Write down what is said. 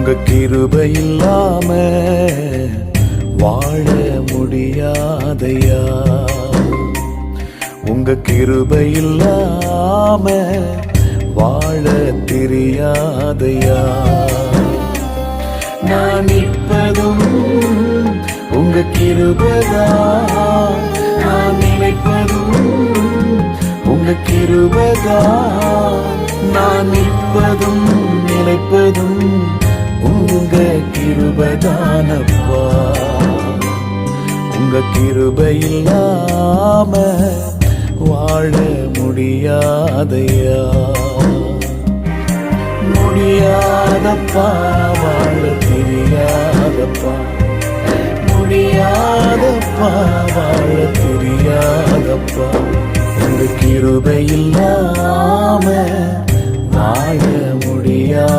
உங்க கிருபை இல்லாம வாழ முடியாதையா. உங்க கிருபை இல்லாம வாழ தெரியாதையா. நான் நிற்பதும் உங்க கிருபைதான், நான் நினைப்பதும் உங்க கிருபைதான். நான் நிற்பதும் நினைப்பதும் உங்க கிருபைதானப்பா. உங்க கிருபை இல்லாம வாழ முடியாதையா. முடியாதப்பா, வாழ தெரியாதப்பா. முடியாதப்பா, வாழ தெரியாதப்பா. உங்க கிருபை இல்லாம வாழ முடியாது.